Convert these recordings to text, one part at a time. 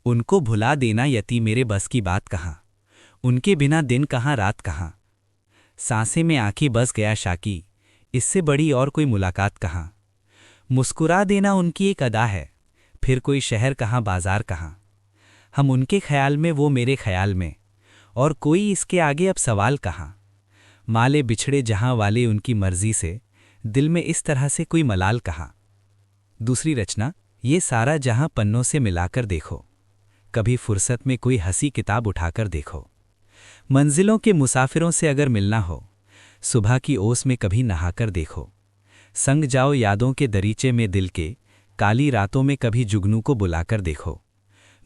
उनको भुला देना यति मेरे बस की बात कहाँ। उनके बिना दिन कहाँ रात कहाँ। सांसें में आंखें बस गया शाकी, इससे बड़ी और कोई मुलाकात कहाँ। मुस्कुरा देना उनकी एक अदा है, फिर कोई शहर कहाँ बाजार कहाँ। हम उनके ख्याल में वो मेरे ख्याल में, और कोई इसके आगे अब सवाल कहाँ। माले बिछड़े जहाँ वाले उनकी मर्जी से, दिल में इस तरह से कोई मलाल कहाँ। दूसरी रचना, ये सारा जहाँ पन्नों से मिलाकर देखो, कभी फुर्सत में कोई हंसी किताब उठाकर देखो। मंजिलों के मुसाफिरों से अगर मिलना हो, सुबह की ओस में कभी नहाकर देखो। संग जाओ यादों के दरीचे में दिल के, काली रातों में कभी जुगनू को बुलाकर देखो।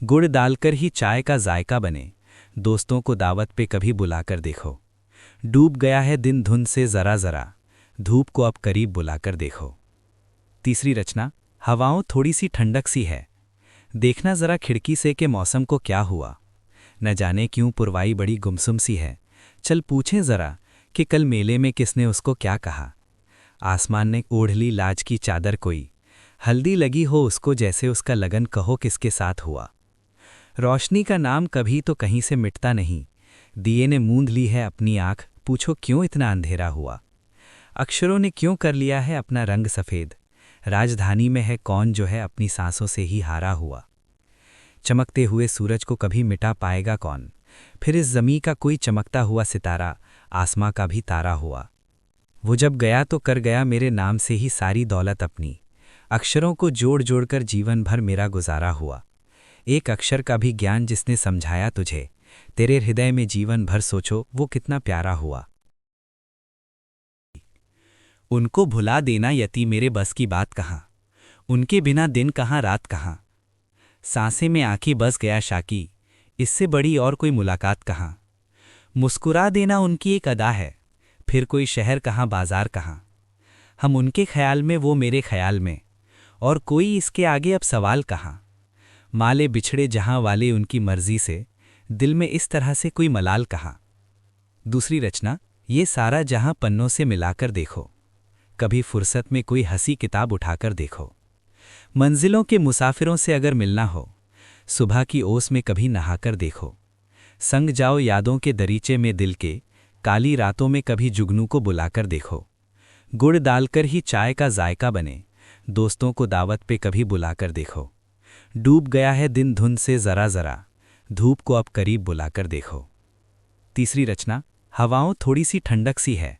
गुड़ डालकर ही चाय का जायका बने, दोस्तों को दावत पे कभी बुलाकर देखो। डूब गया है दिन धुंध से ज़रा ज़रा, धूप को अब करीब बुलाकर देखो। तीसरी रचना, हवाओं थोड़ी सी ठंडक सी है, देखना ज़रा खिड़की से कि मौसम को क्या हुआ। न जाने क्यों पुरवाई बड़ी गुमसुम सी है, चल पूछें ज़रा कि कल मेले में किसने उसको क्या कहा। आसमान ने ओढ़ ली लाज की चादर कोई, हल्दी लगी हो उसको जैसे उसका लगन कहो किसके साथ हुआ। रोशनी का नाम कभी तो कहीं से मिटता नहीं, दिए ने मूंद ली है अपनी आँख, पूछो क्यों इतना अंधेरा हुआ। अक्षरों ने क्यों कर लिया है अपना रंग सफ़ेद, राजधानी में है कौन जो है अपनी सांसों से ही हारा हुआ। चमकते हुए सूरज को कभी मिटा पाएगा कौन, फिर इस ज़मीं का कोई चमकता हुआ सितारा आसमां का भी तारा हुआ। वो जब गया तो कर गया मेरे नाम से ही सारी दौलत अपनी, अक्षरों को जोड़ जोड़कर जीवन भर मेरा गुजारा हुआ। एक अक्षर का भी ज्ञान जिसने समझाया तुझे, तेरे हृदय में जीवन भर सोचो वो कितना प्यारा हुआ। उनको भुला देना यति मेरे बस की बात कहाँ। उनके बिना दिन कहाँ रात कहाँ। सांसें में आंखें बस गया शाकी, इससे बड़ी और कोई मुलाकात कहाँ। मुस्कुरा देना उनकी एक अदा है, फिर कोई शहर कहाँ बाजार कहाँ। हम उनके ख्याल में वो मेरे ख्याल में, और कोई इसके आगे अब सवाल कहाँ। माले बिछड़े जहाँ वाले उनकी मर्जी से, दिल में इस तरह से कोई मलाल कहाँ। दूसरी रचना, ये सारा जहाँ पन्नों से मिलाकर देखो, कभी फुर्सत में कोई हंसी किताब उठाकर देखो। मंजिलों के मुसाफिरों से अगर मिलना हो, सुबह की ओस में कभी नहाकर देखो। संग जाओ यादों के दरीचे में दिल के, काली रातों में कभी जुगनू को बुलाकर देखो। गुड़ डालकर ही चाय का जायका बने, दोस्तों को दावत पे कभी बुलाकर देखो। डूब गया है दिन धुंध से ज़रा ज़रा, धूप को अब करीब बुलाकर देखो। तीसरी रचना, हवाओं थोड़ी सी ठंडक सी है,